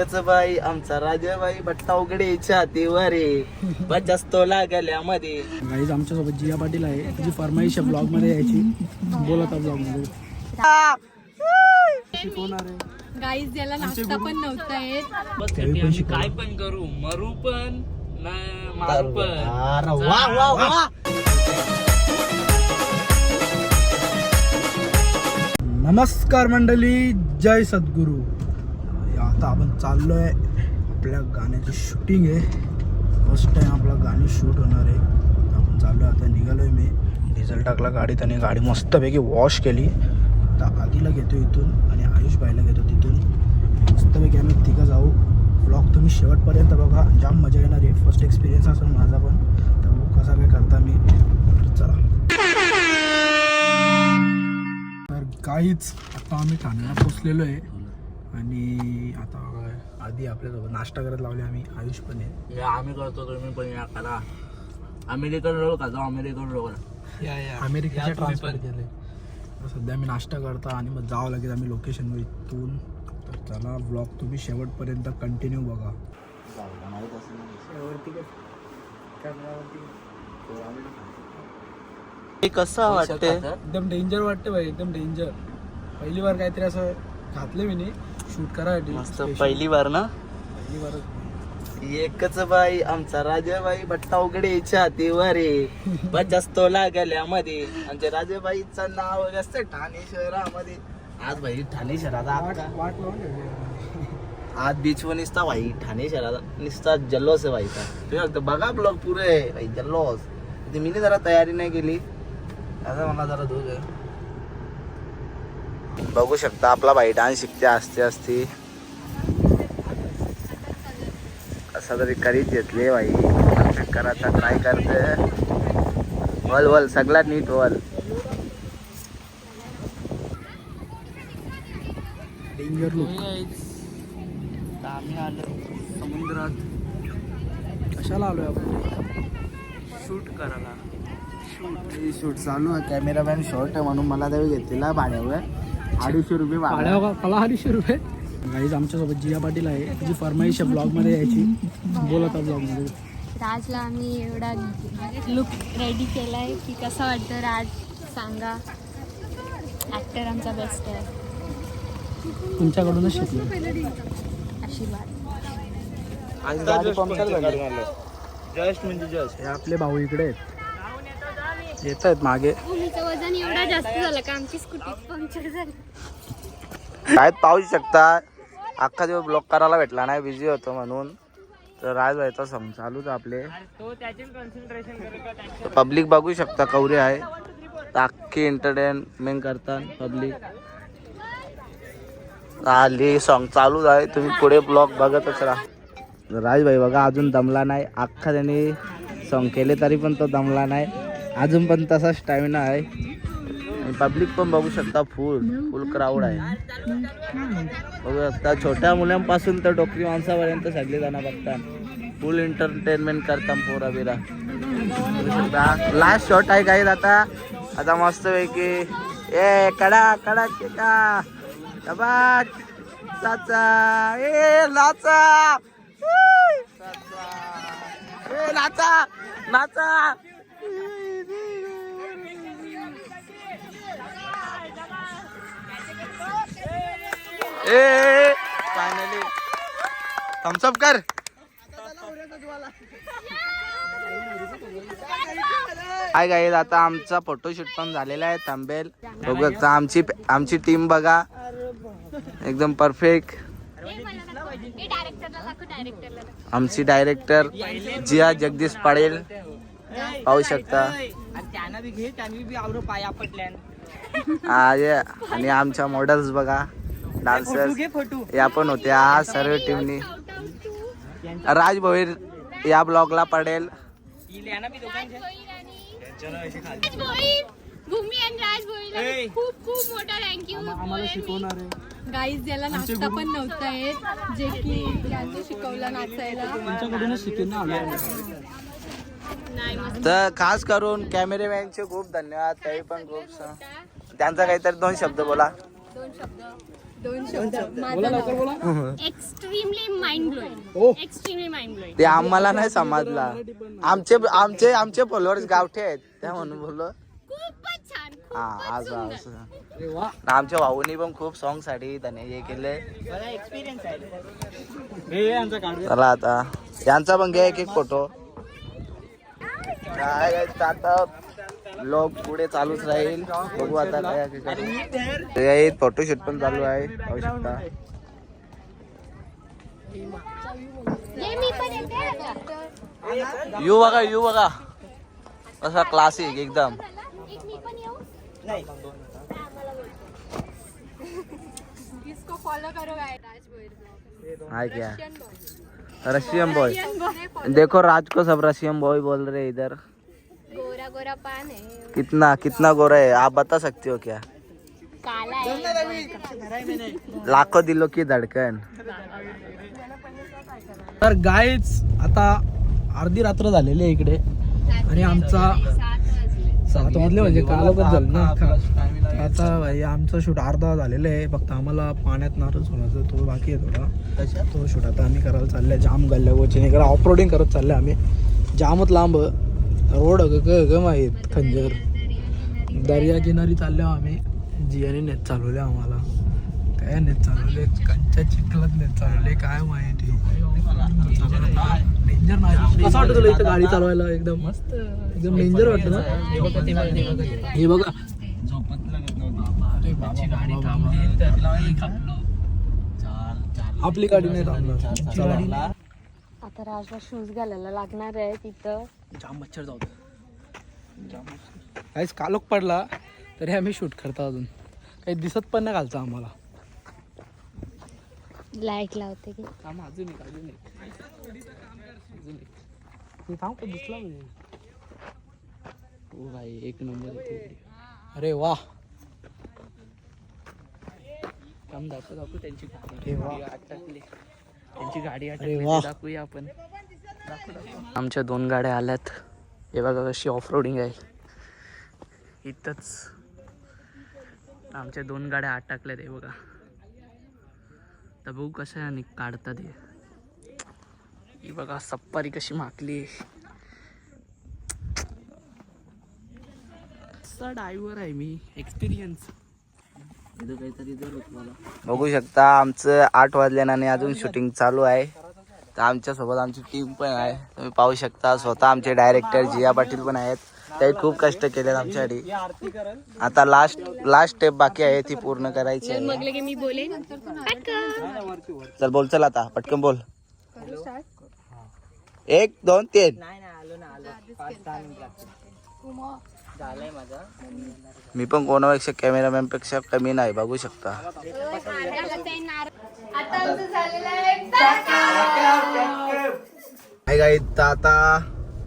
बाई आमचा राजाबाई बट्टा उघडे छातीवर बजाच तो लागल्यामध्ये. गाईज आमच्यासोबत जिया पाटील आहे. तिची फरमाईश ब्लॉग मध्ये यायची. बोलत ब्लॉग मध्ये शिकवणार आहे. गाईज याला नाश्ता पण नव्हता येत. काय पण करू, मरू पण मारू पण. वा वा वा. नमस्कार मंडळी, जय सद्गुरू. आता आपण चाललोय, आपल्या गाण्याची शूटिंग आहे. फर्स्ट टाइम आपलं गाणी शूट होणार आहे. आपण चाललोय, आता निघालोय. मी डिझेल टाकला गाडीत आणि गाडी मस्तपैकी वॉश केली. आता आधीला घेतो इथून आणि आयुष बाईला घेतो तिथून. मस्तपैकी आम्ही तिघं जाऊ. व्लॉग तुम्ही शेवटपर्यंत बघा, जाम मजा येणार आहे. फर्स्ट एक्सपिरियन्स असेल माझा पण, तर कसा काय करता मी. चला तर काहीच आता आम्ही ठाण्याला पोचलेलो आहे आणि आता आधी आपल्यासोबत नाश्ता करत लावले आम्ही. आयुष पण आहे. आम्ही करतो, तुम्ही पण या करा. अमेरिकन रोल का जाऊ, अमेरिकन रोल अमेरिकेच्या ट्रान्सफर केले. सध्या आम्ही नाश्ता करता आणि मग जावं लागेल आम्ही लोकेशनवर इथून. तर चला, ब्लॉग तुम्ही शेवटपर्यंत कंटिन्यू बघा. कसं वाटतंय? एकदम डेंजर वाटतं भाई, एकदम डेंजर. पहिली बार काहीतरी असं घातलं मी नाही शूट करायसाठी. मस्त पहिली बार ना. पहिली बार एकच बाई आमचा राजाबाई बट्टा उघडे छातीवर बजाच तो लागल्यामध्ये. आमच्या राजाबाईचं नाव असतं ठाणे शहरामध्ये. आज भाई ठाणे शहरात वाट लावून ठेवली. आज बीच वर निसता भाई ठाणे शहरात निसता जल्लोष आहे भाईचा. तुम्ही फक्त बघा ब्लॉग पुरे आहे भाई, जल्लोष. मी जरा तयारी नाही केली, आता मला जरा दूध आहे. बघू शकता आपला भाई डान्स शिकते असते असते. असा तरी करीत घेतले भाई, परफेक्ट करायचा ट्राय करते. वल वल सगळ्यात नीट वल. Danger look. आम्ही आलो समुद्रात कशाला आलोय आपण? शूट करायला. शूट चालू आहे. कॅमेरामॅन शॉर्ट आहे म्हणून मला त्यावेळी घेतलेला भाड्यावर 250 रुपये भाडं. मला 250 रुपये. गाईज आमच्यासोबत जिया पाटील आहे. तिची फरमाईश ब्लॉग मध्ये यायची. बोलत ब्लॉग मध्ये. राजला आम्ही एवढा लुक रेडी केलाय की कसं वाटतं राज, सांगा. ऍक्टर आमचा बेस्ट आहे. तुमच्याकडूनच शिकलो. आशीर्वाद. जस्ट म्हणजे जस्ट हे आपले भाऊ इकडे आहेत, येत आहेत मागे. भूमीचं वजन एवढा जास्त झालं का आमची स्कूटी पंक्चर झाली. काय पाहू शकता, अख्खा दिवस ब्लॉक करायला भेटला नाही, बिझी होतो म्हणून. तर राज व्हायचा सम चालूच आपले. पब्लिक बघू शकता कवरे आहे. अख्खी एंटरटेनमेंट करतात पब्लिक. आली सॉन्ग चालूच आहे, तुम्ही पुढे ब्लॉग बघतच राहा. राजभाई बघा अजून दमला नाही. अख्खा त्यांनी सॉन्ग केले तरी पण तो दमला नाही. अजून पण तसा स्टॅमिना आहे. आणि पब्लिक पण बघू शकता, फुल क्राऊड आहे. बघू शकता छोट्या मुलांपासून तर डोकरी माणसापर्यंत सगळे जण बघतात. फुल एंटरटेनमेंट करतात पोरा बिरा. लास्ट शॉट आहे काही आता मस्त पैकी. ए कडा कडा का दबाक चाचा, ए नाचा, ए नाचा नाचा. ए फायनली थम्स अप कर. हाय गाईज, आता आमचा फोटोशूट पण झालेला आहे. थांबेल बघू शकता. आमची टीम बघा, एकदम परफेक्ट. आमची डायरेक्टर जिया जगदीश पाडेल पाहू शकता. आणि आमच्या मॉडेल्स बघा, डान्सर्स या पण होत्या सर्व टीमनी. राज भोईर या ब्लॉगला पडेल. भूमी आणि राज भोईरला खूप खूप मोठा थँक्यू. आम्हाला शिकवणार आहे. गाईज याला नाश्ता पण नव्हता येत, जे की यांनी शिकवलं नाचायला. तुमच्याकडूनच शिकेल ना आलो. तर खास करून कॅमेरामॅनचे खूप धन्यवाद. त्याही पण खूप त्यांचा काहीतरी 2 शब्द बोला. 2 शब्द. 2 शब्द माझं नाव extremely mind blowing. Extremely mind blowing. ते आम्हाला नाही समजला. आमचे आमचे आमचे फॉलोअर्स गावठे आहेत त्या म्हणून बोललो. खूपच छान. हा असं आमच्या भाऊनी पण खूप सॉंग साठी त्याने हे केले. चला आता यांचा पण घ्या एक फोटो. काय आता लोक पुढे चालूच राहील. बघू आता काय फोटोशूट पण चालू आहे. पाहू शकता. यू बघा असा क्लासिक एकदम. इसको फॉलो करो गाइस. हाय क्या रशियन बॉय. देखो राज को सब रशियन बॉय बोल रहे इधर. गोरा गोरा पान है. कितना गोरा है आप बता सकते हो क्या? काला है. लाखों दिलों की धड़कन. तर गाईच आता अर्धी रात्र झालेली आहे इकडे आणि आमचा 7 वाजले म्हणजे कालच झालं ना. आता भाई आमचं शूट अर्धा झालेलं आहे. फक्त आम्हाला पाण्यात नारळ सोडायचं तो बाकी आहे थोडा. तो शूट आता आम्ही करायला चाललोय. जाम गल्ल्या गोचे नाही करा ऑफ रोडिंग करत चाललोय आम्ही. जामच लांब रोड ग माहीत खंजर दर्या किनारी चाललो आम्ही. जियाने नेट चालवले आम्हाला. काय नेट चालवले कंच्या चिखलात नेट चालवले काय माहिती. डेंजर नाही. कसं वाटतं तुला इथं गाडी चालवायला? एकदम मस्त एकदम डेंजर वाटतं ना. हे बघा आपली गाडी नाही थांबणार. आता राजला शूज घालायला लागणार आहे तिथं. जाम मच्छर जाऊ काहीच कालोख पडला तरी आम्ही शूट करतो. अजून काही दिसत पण नाही घालचं आम्हाला. लाईट लावते की अजून थांब पण दिसला पाहिजे. ओ भाई एक नंबर. अरे वा दाखवू त्यांची गाडी दाखवूया आपण. आमच्या 2 गाड्या आल्यात. हे बघा कशी ऑफ रोडिंग आहे. इथंच आमच्या 2 गाड्या अटकल्यात. हे बघा तर बघू कसं आणि काढतात हे. ही बघा सप्पारी कशी माकली. ड्रायव्हर आहे मी. एक्सपिरियन्स बघू शकता आमचं 8 वाजल्यानं आणि अजून शूटिंग चालू आहे. तर आमच्या सोबत आमची टीम पण आहे. तुम्ही पाहू शकता. स्वतः आमचे डायरेक्टर जिया पाटील पण आहेत. त्यांनी खूप कष्ट केले आमच्यासाठी. आता लास्ट स्टेप बाकी आहे ती पूर्ण करायची आहे. म्हटलं की मी बोलेन. चल आता पटकन बोल. 1 2 3. मी पण कोणापेक्षा कॅमेरामॅन पेक्षा कमी नाही. बघू शकता. आता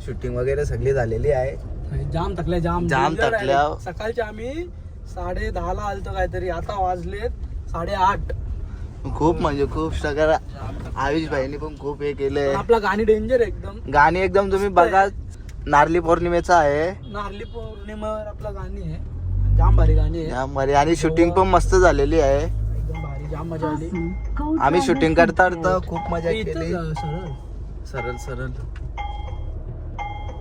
शूटिंग वगैरे सगळी झालेली आहे. जाम थकल्या जाम थकल्या. सकाळचे आम्ही 10:30 ला आलतो काहीतरी. आता वाजलेत 8:30. खूप म्हणजे खूप सगळं आयुष भाईनी पण खूप हे केलंय. आपला गाणी डेंजर एकदम. गाणी एकदम तुम्ही बघा. नारली पौर्णिमेचा आहे. नारली पौर्णिमेवर आपला गाणी आहे. जाम भारी गाणी आहे. जाम भारी आणि शूटिंग पण मस्त झालेली आहे. एकदम भारी. जाम मजा आली. आम्ही शूटिंग करता खूप मजा केली. सरळ सरळ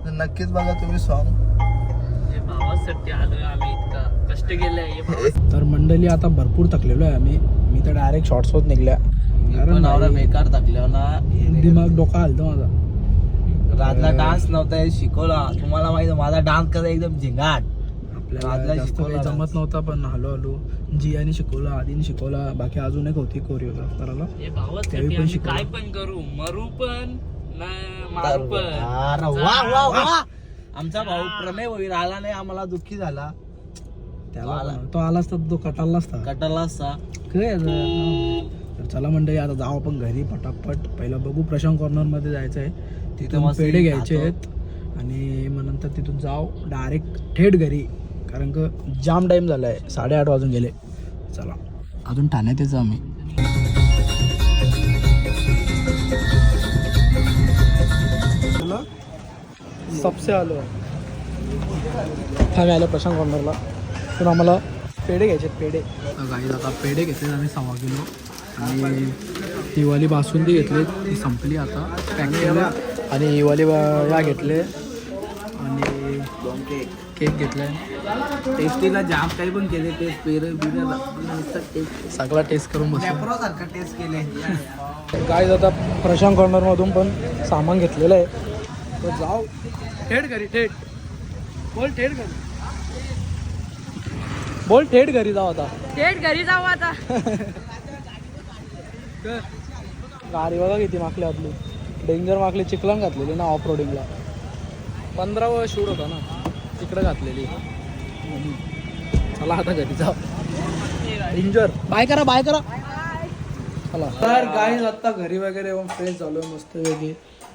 नक्कीच बघा तुम्ही सॉन्ग. भावासाठी आलोय आम्ही. इतका कष्ट केलंय. तर मंडळी आता भरपूर थकलेलो आहे आम्ही. मी तर डायरेक्ट शॉर्ट्स होत निघल्या. कारण बेकार टाकल्या ना. दिमाग डोका हलतो माझा. राजला डान्स नव्हता शिकवला. तुम्हाला माहिती माझा डान्स कसा एकदम झिंगाट. आपल्याला जास्त काही जमत नव्हता पण हळूहळू जियाने शिकवला. आधीने शिकवला. बाकी अजून एक होती कोरिओग्राफ करायला. त्यावेळी पण शिकवला. काय पण करू मरू पण मारू पण. आमचा भाऊ प्रणय होईल आला नाही. आम्हाला दुःखी झाला. त्याला तो आला असता तो कटाला असता. काय तर चला मंडळी आता जाऊ आपण घरी पटापट. पहिला बघू प्रशांत कॉर्नर मध्ये जायचं आहे. तिथून पेढे घ्यायचे आहेत आणि मग नंतर तिथून जाऊ डायरेक्ट थेट घरी. कारण का जाम टाइम झालाय. 8:30 वाजून गेले. चला अजून ठाण्यात यायचं आम्ही. सबसे आलो थांबे आलं प्रशांत कॉर्नरला. तर आम्हाला पेढे घ्यायचे पेढे. गाईज आता पेढे घेतले आम्ही 1.25 किलो आणि ही वाली बासुंदी घेतली ती संपली आता पॅक केलं. आणि ही वाली या घेतले आणि केक घेतलाय. टेस्टीला जाम काही पण केले टेस्ट टेस्ट सगळा टेस्ट करून बसलो. सारखा टेस्ट केले. गाईज आता प्रशांत कॉर्नरमधून पण सामान घेतलेलं आहे. तर जाऊ थेट घरी. थेट बोल थेट घरी. बोल थेट घरी जाऊ आता. थेट घरी जाऊ आता. गाडी बघा किती माकली आपली. डेंजर माकली. चिखलान घातलेली ना ऑफ रोडिंगला. 15वा शूट होता ना तिकडे घातलेली. चला आता घरी जाऊ. डेंजर. बाय करा बाय करा. चला तर गाईज आत्ता घरी वगैरे येऊन फ्रेश झालो आहे मस्त वेगळी.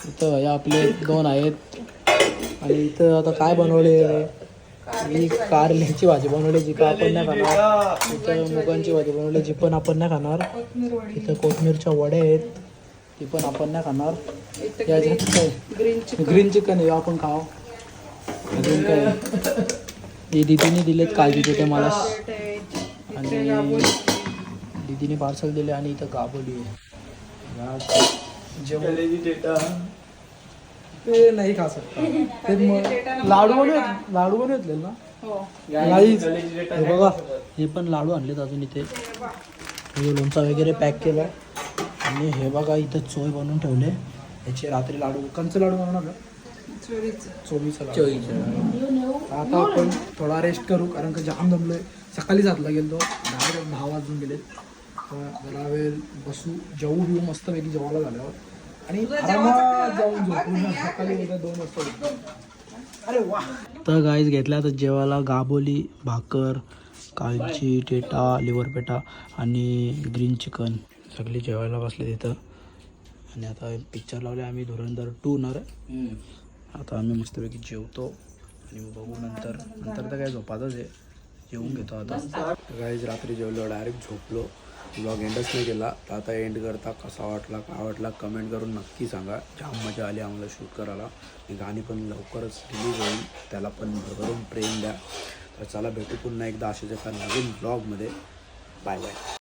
इथं या आपले 2 आहेत आणि इथं आता काय बनवले. ही कारल्याची भाजी बनवली जी का आपण नाही खाणार. इथं मुगांची भाजी बनवली जी पण आपण नाही खाणार. इथं कोथमीरच्या वड्या आहेत ती पण आपण नाही खाणार. याच्यात काय ग्रीन चिकन आहे आपण खाऊ. अजून काय दीदीने दिलेत काळजी तिथे मला आणि दीदीने पार्सल दिले. आणि इथं गाबोली आहे ते नाही खा सकता. ते मग लाडू बनवून घेतले ना. नाहीच हे बघा हे पण लाडू आणलेत अजून. इथे हे लोणचा वगैरे पॅक केला आणि हे बघा इथं चोय बनवून ठेवले. याचे रात्री लाडू कंच लाडू बनवणार. चोवीचं लाडू. आता आपण थोडा रेस्ट करू कारण का जाम जमलोय. सकाळी 7ला गेलो डायरेक्ट 10 वाजून गेले. जरा वेळ बसू जेवू बिवू मस्तपैकी जेवायला झाल्यावर आणि आरामात जाऊन झोपून सकाळी उद्या 2 वाजता. अरे वा. तर गाईज घेतल्या तर जेवायला गाबोली भाकर काळजी टेटा लिव्हर पेटा आणि ग्रीन चिकन सगळी जेवायला बसले तिथं. आणि आता पिक्चर लावले आम्ही धुरंधर 2 नर. आता आम्ही मस्तपैकी जेवतो आणि मग बघू नंतर तर काय झोपातच आहे. जेवून घेतो आता. गाईज रात्री जेवलो डायरेक्ट झोपलो. ब्लॉग एंडच नाही केला. तर आता एंड करता कसा वाटला काय वाटला कमेंट करून नक्की सांगा. जाम मजा आली आम्हाला शूट करायला. ही गाणी पण लवकरच रिलीज होईल त्याला पण भरभरून प्रेम द्या. तर चला भेटू पुन्हा एकदा अशाच एका नवीन ब्लॉगमध्ये. Bye bye.